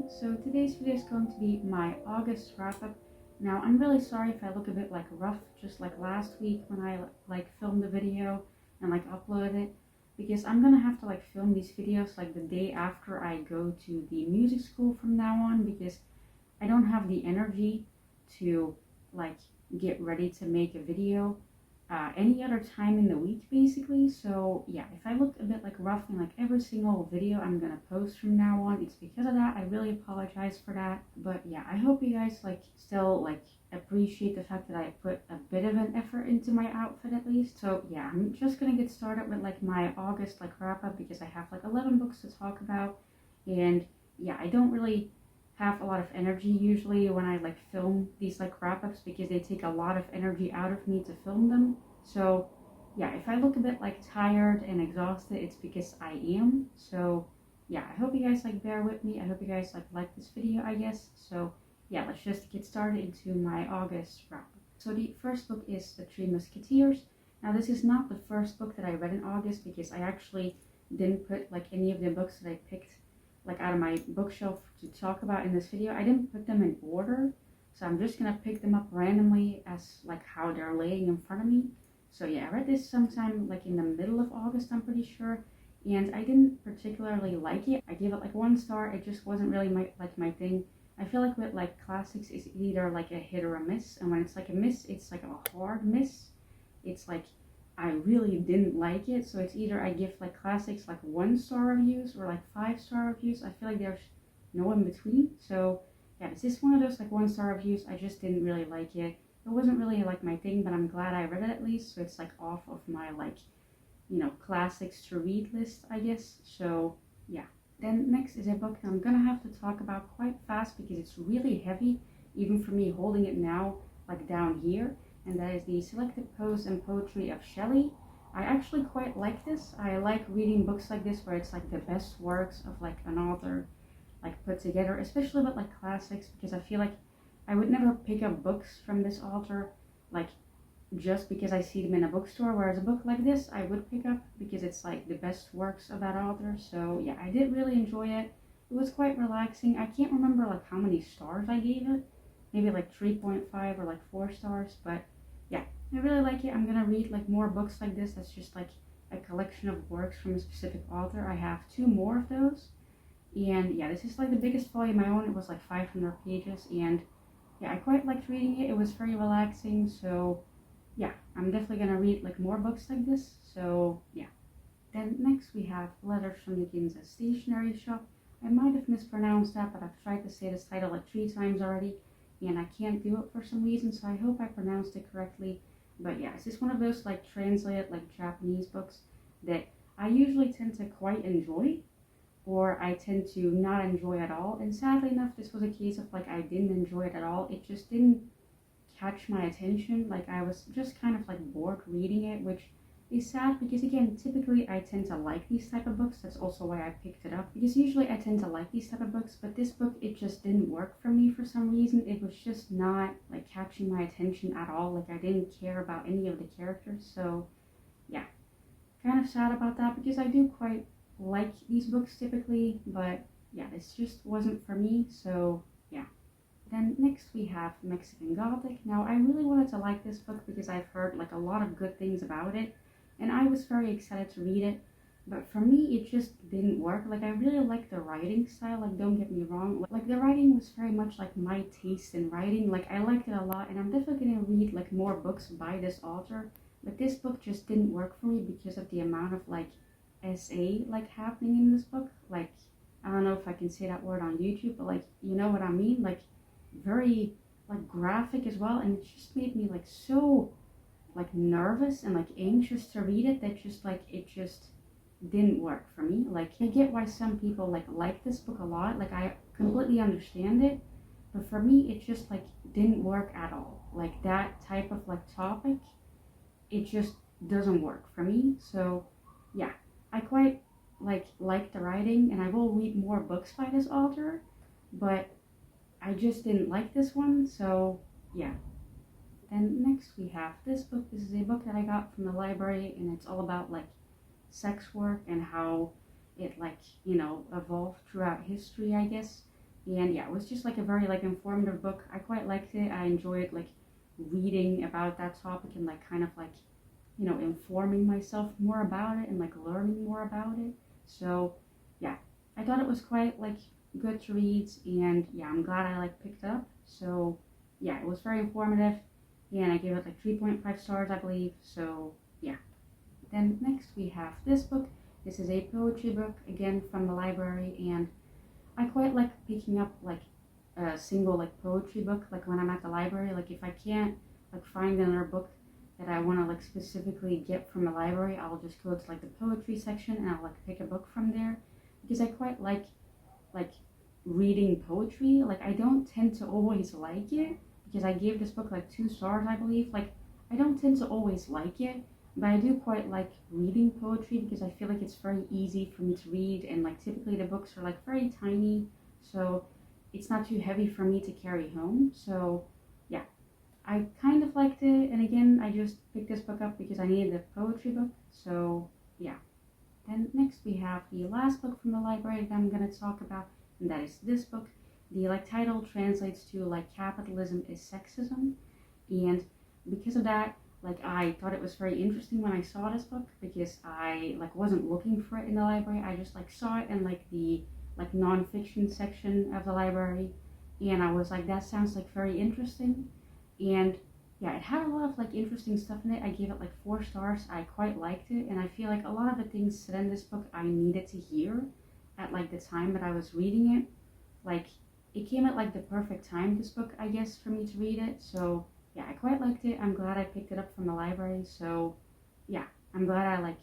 everyone, so today's video is going to be my August wrap up. Now I'm really sorry if I look a bit like rough, just like last week when I filmed the video and uploaded it, because I'm gonna have to film these videos the day after I go to the music school from now on, because I don't have the energy to get ready to make a video any other time in the week basically. So yeah, if I look a bit rough in every single video I'm gonna post from now on, it's because of that. I really apologize for that, but yeah, I hope you guys still appreciate the fact that I put a bit of an effort into my outfit at least. So yeah, I'm just gonna get started with my August wrap up, because I have 11 books to talk about, and yeah, I don't really have a lot of energy usually when I film these wrap-ups, because they take a lot of energy out of me to film them. So yeah, if I look a bit tired and exhausted, it's because I am. So yeah, I hope you guys bear with me. I hope you guys like this video, I guess. So yeah, let's just get started into my August wrap-up. So the first book is The Three Musketeers. Now this is not the first book that I read in August, because I actually didn't put any of the books that I picked out of my bookshelf to talk about in this video. I didn't put them in order, so I'm just gonna pick them up randomly as how they're laying in front of me. So yeah, I read this sometime in the middle of August, I'm pretty sure, and I didn't particularly like it. I gave it 1 star. It just wasn't really my thing. I feel with classics, it's either a hit or a miss, and when it's a miss, it's a hard miss. It's I really didn't like it, so it's either I give classics 1 star reviews or 5 star reviews. I feel there's no in between. So yeah, this is one of those 1 star reviews. I just didn't really like it. It wasn't really my thing, but I'm glad I read it at least, so it's off of my classics to read list, I guess. So yeah, then next is a book that I'm gonna have to talk about quite fast, because it's really heavy even for me holding it now down here, and that is the Selected Prose and Poetry of Shelley. I actually quite like this. I like reading books like this where it's the best works of an author put together, especially with classics, because I feel I would never pick up books from this author just because I see them in a bookstore, whereas a book like this I would pick up because it's the best works of that author. So yeah, I did really enjoy it. It was quite relaxing. I can't remember how many stars I gave it, maybe 3.5 or 4 stars, but yeah, I really like it. I'm gonna read more books like this. That's just a collection of works from a specific author. I have 2 more of those, and yeah, this is the biggest volume I own. It was 500 pages, and yeah, I quite liked reading it. It was very relaxing. So yeah, I'm definitely gonna read more books like this. So yeah. Then next we have Letters from the Ginza Stationery Shop. I might have mispronounced that, but I've tried to say this title 3 times already, and I can't do it for some reason, so I hope I pronounced it correctly. But yeah, it's just one of those translated Japanese books that I usually tend to quite enjoy, or I tend to not enjoy at all. And sadly enough, this was a case of I didn't enjoy it at all. It just didn't catch my attention. I was just kind of bored reading it, which is sad, because again, typically I tend to like these type of books. That's also why I picked it up, because usually I tend to like these type of books, but this book, it just didn't work for me for some reason. It was just not catching my attention at all. I didn't care about any of the characters. So yeah, kind of sad about that, because I do quite like these books typically, but yeah, this just wasn't for me. So yeah. Then next we have Mexican Gothic. Now I really wanted to like this book because I've heard a lot of good things about it, and I was very excited to read it, but for me it just didn't work. I really like the writing style, don't get me wrong, the writing was very much my taste in writing. I liked it a lot, and I'm definitely gonna read more books by this author, but this book just didn't work for me because of the amount of essay happening in this book. I don't know if I can say that word on YouTube, but you know what I mean, very graphic as well, and it just made me so nervous and anxious to read it, that just it just didn't work for me. I get why some people like this book a lot, I completely understand it, but for me it just didn't work at all. That type of topic, it just doesn't work for me. So yeah, I quite like the writing, and I will read more books by this author, but I just didn't like this one. So yeah. Then next we have this book. This is a book that I got from the library, and it's all about sex work and how it evolved throughout history, I guess. And yeah, it was just like a very like informative book. I quite liked it. I enjoyed like reading about that topic and like kind of like, you know, informing myself more about it and like learning more about it. So yeah, I thought it was quite like good to read, and yeah, I'm glad I like picked it up. So yeah, it was very informative, and I gave it like 3.5 stars, I believe. So yeah. Then next we have this book. This is a poetry book, again from the library, and I quite like picking up like a single like poetry book, like when I'm at the library. Like if I can't like find another book that I want to like specifically get from the library, I'll just go to like the poetry section and I'll like pick a book from there, because I quite like reading poetry. Like I don't tend to always like it, because I gave this book like 2 stars, I believe. Like I don't tend to always like it, but I do quite like reading poetry because I feel like it's very easy for me to read, and like typically the books are like very tiny, so it's not too heavy for me to carry home. So yeah, I kind of liked it, and again, I just picked this book up because I needed a poetry book. So yeah. Then next we have the last book from the library that I'm going to talk about, and that is this book. The like title translates to like Capitalism is Sexism, and because of that, like I thought it was very interesting when I saw this book, because I like wasn't looking for it in the library. I just like saw it in like the like nonfiction section of the library, and I was like, that sounds like very interesting. And yeah, it had a lot of like interesting stuff in it. I gave it like 4 stars. I quite liked it, and I feel like a lot of the things said in this book I needed to hear at like the time that I was reading it. Like it came at like the perfect time, this book, I guess, for me to read it. So yeah, I quite liked it. I'm glad I picked it up from the library. So yeah, I'm glad I like,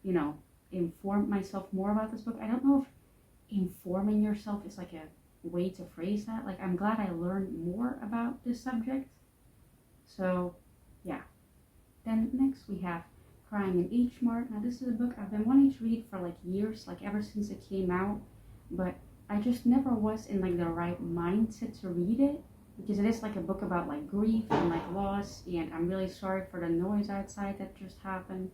you know, informed myself more about this book. I don't know if informing yourself is like a way to phrase that. Like I'm glad I learned more about this subject. So yeah. Then next we have Crying in H Mart. Now this is a book I've been wanting to read for like years, like ever since it came out, but I just never was in like the right mindset to read it, because it is like a book about like grief and like loss, and I'm really sorry for the noise outside that just happened.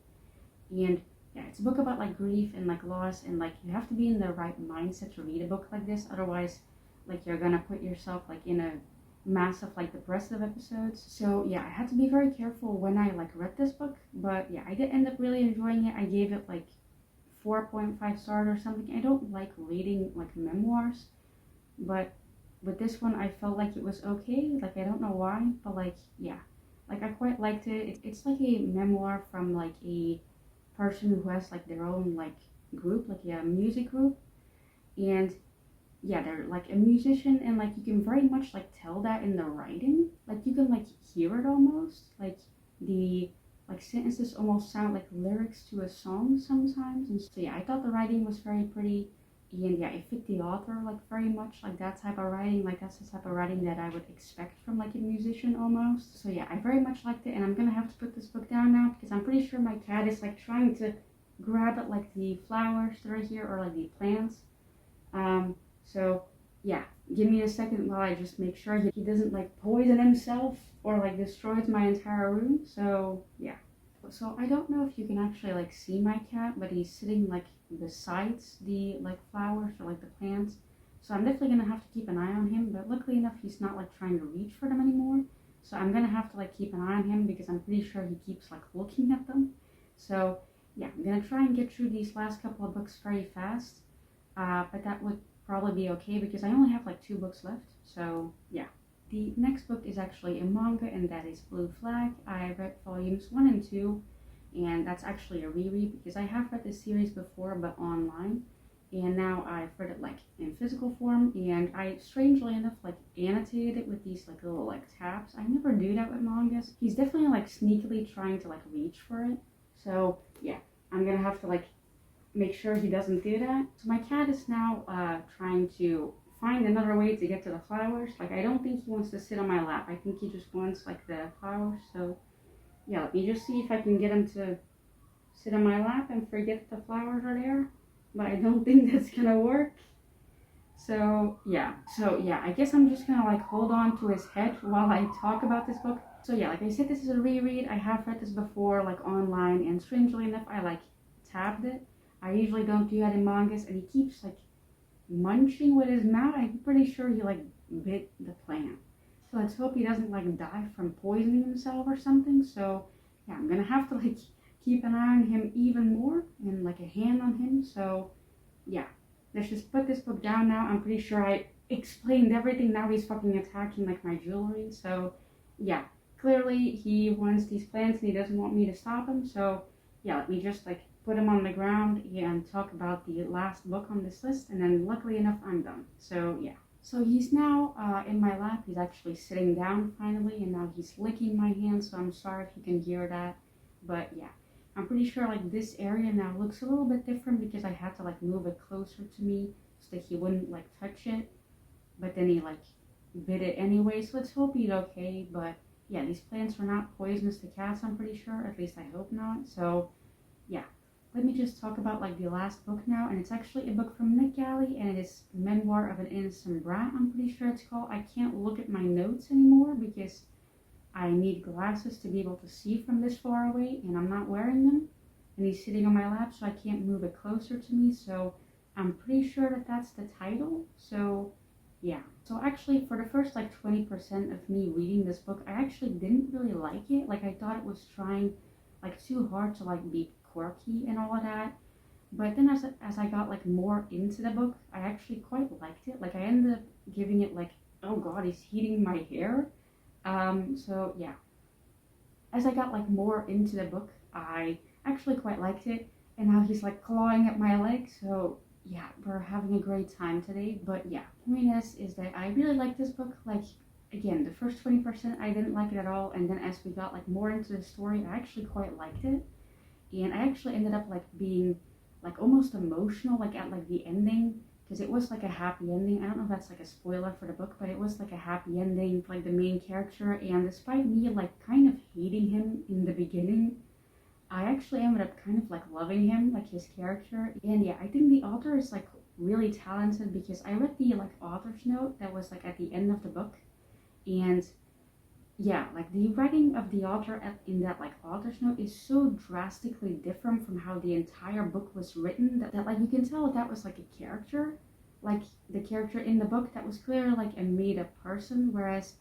And yeah, it's a book about like grief and like loss, and like you have to be in the right mindset to read a book like this, otherwise like you're gonna put yourself like in a massive like depressive episodes. So yeah, I had to be very careful when I like read this book, but yeah, I did end up really enjoying it. I gave it like 4.5 stars or something. I don't like reading like memoirs, but with this one I felt like it was okay. Like I don't know why, but like yeah, like I quite liked it. It's like a memoir from like a person who has like their own like group, like a music group, and yeah, they're like a musician, and like you can very much like tell that in the writing. Like you can like hear it almost. Like the like sentences almost sound like lyrics to a song sometimes. And so yeah, I thought the writing was very pretty, and yeah, it fit the author like very much. Like that type of writing, like that's the type of writing that I would expect from like a musician almost. So yeah, I very much liked it, and I'm gonna have to put this book down now because I'm pretty sure my cat is like trying to grab at like the flowers that are here, or like the plants. So yeah, give me a second while I just make sure he doesn't like poison himself or like destroys my entire room. So yeah. So I don't know if you can actually like see my cat, but he's sitting like besides the like flowers or like the plants. So I'm definitely gonna have to keep an eye on him, but luckily enough he's not like trying to reach for them anymore. So I'm gonna have to like keep an eye on him because I'm pretty sure he keeps like looking at them. So yeah, I'm gonna try and get through these last couple of books very fast. But that would probably be okay because I only have like 2 books left. So yeah. The next book is actually a manga, and that is Blue Flag. I read volumes 1 and 2, and that's actually a reread because I have read this series before but online, and now I've read it like in physical form, and I strangely enough like annotated it with these like little like tabs. I never do that with mangas. He's definitely like sneakily trying to like reach for it. So yeah, I'm gonna have to like make sure he doesn't do that. So my cat is now trying to find another way to get to the flowers. Like I don't think he wants to sit on my lap. I think he just wants like the flowers. So yeah, let me just see if I can get him to sit on my lap and forget the flowers are there. But I don't think that's gonna work. So yeah, I guess I'm just gonna like hold on to his head while I talk about this book. So yeah, like I said, this is a reread. I have read this before like online, and strangely enough I like tabbed it. I usually don't do that in mangas, and he keeps like munching with his mouth. I'm pretty sure he like bit the plant. So let's hope he doesn't like die from poisoning himself or something. So yeah, I'm gonna have to like keep an eye on him even more and like a hand on him. So yeah, let's just put this book down now. I'm pretty sure I explained everything. Now he's fucking attacking like my jewelry. So yeah, clearly he wants these plants and he doesn't want me to stop him. So yeah, let me just like put him on the ground and talk about the last book on this list, and then luckily enough I'm done. So yeah, so he's now in my lap. He's actually sitting down finally, and now he's licking my hand, so I'm sorry if you can hear that, but yeah, I'm pretty sure like this area now looks a little bit different because I had to like move it closer to me so that he wouldn't like touch it, but then he like bit it anyway, so let's hope he's okay. But yeah, these plants are not poisonous to cats, I'm pretty sure, at least I hope not. So yeah, let me just talk about like the last book now, and it's actually a book from Nick Galley, and it is Memoir of an Innocent Brat, I'm pretty sure it's called. I can't look at my notes anymore because I need glasses to be able to see from this far away, and I'm not wearing them, and he's sitting on my lap, so I can't move it closer to me. So I'm pretty sure that that's the title. So yeah, so actually for the first like 20% of me reading this book, I actually didn't really like it. Like I thought it was trying like too hard to like be quirky and all of that, but then as I got like more into the book, I actually quite liked it. Like I ended up giving it like, oh god, he's heating my hair. So yeah, as I got like more into the book, I actually quite liked it, and now he's like clawing at my leg. So yeah, we're having a great time today. But yeah, point is that I really like this book. Like again, the first 20% I didn't like it at all, and then as we got like more into the story, I actually quite liked it. And I actually ended up like being like almost emotional like at like the ending, because it was like a happy ending. I don't know if that's like a spoiler for the book, but it was like a happy ending for like the main character. And despite me like kind of hating him in the beginning, I actually ended up kind of like loving him, like his character. And yeah, I think the author is like really talented, because I read the like author's note that was like at the end of the book, and yeah, like the writing of the author in that like author's note is so drastically different from how the entire book was written, that like you can tell that was like a character, like the character in the book that was clearly like a made-up person, whereas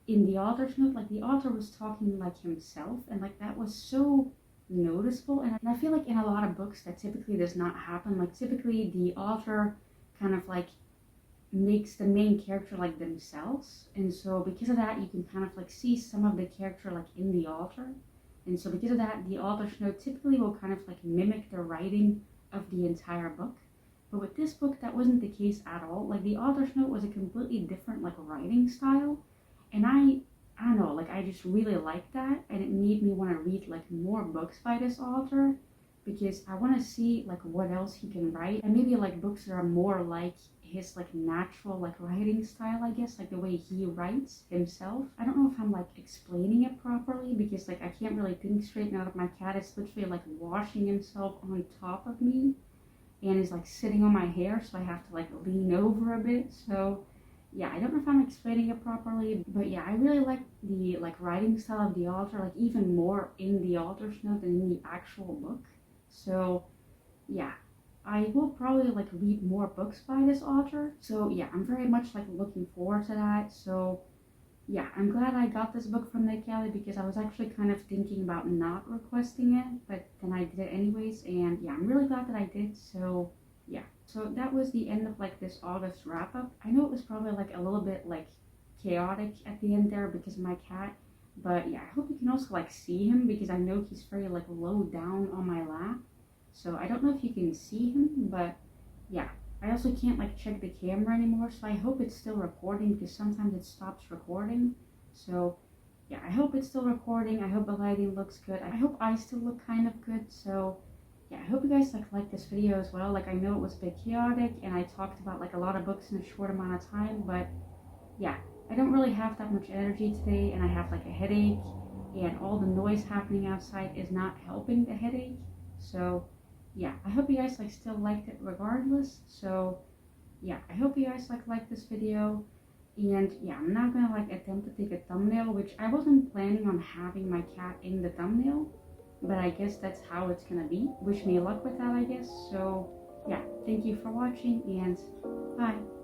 in the author's note, like the author was talking like himself, and like that was so noticeable. And I feel like in a lot of books that typically does not happen. Like typically the author kind of like makes the main character like themselves, and so because of that you can kind of like see some of the character like in the author, and so because of that the author's note typically will kind of like mimic the writing of the entire book. But with this book that wasn't the case at all. Like the author's note was a completely different like writing style, and I don't know, like I just really liked that, and it made me want to read like more books by this author, because I want to see like what else he can write, and maybe like books that are more like his like natural like writing style, I guess, like the way he writes himself. I don't know if I'm like explaining it properly, because like I can't really think straight now that my cat is literally like washing himself on top of me and is like sitting on my hair, so I have to like lean over a bit. So yeah, I don't know if I'm explaining it properly, but yeah, I really like the like writing style of the author, like even more in the author's note than in the actual book. So yeah, I will probably like read more books by this author. So yeah, I'm very much like looking forward to that. So yeah, I'm glad I got this book from Nick Galley, because I was actually kind of thinking about not requesting it, but then I did it anyways, and yeah, I'm really glad that I did. So yeah, so that was the end of like this August wrap up. I know it was probably like a little bit like chaotic at the end there because of my cat, but yeah, I hope you can also like see him, because I know he's very like low down on my lap. So I don't know if you can see him, but yeah, I also can't like check the camera anymore, so I hope it's still recording, because sometimes it stops recording. So yeah, I hope it's still recording. I hope the lighting looks good. I hope I still look kind of good. So yeah, I hope you guys like this video as well. Like I know it was a bit chaotic, and I talked about like a lot of books in a short amount of time, but yeah, I don't really have that much energy today, and I have like a headache, and all the noise happening outside is not helping the headache. So yeah, I hope you guys like still liked it regardless. So yeah, I hope you guys like this video, and yeah, I'm not gonna like attempt to take a thumbnail, which I wasn't planning on having my cat in the thumbnail, but I guess that's how it's gonna be. Wish me luck with that, I guess. So yeah, thank you for watching, and Bye.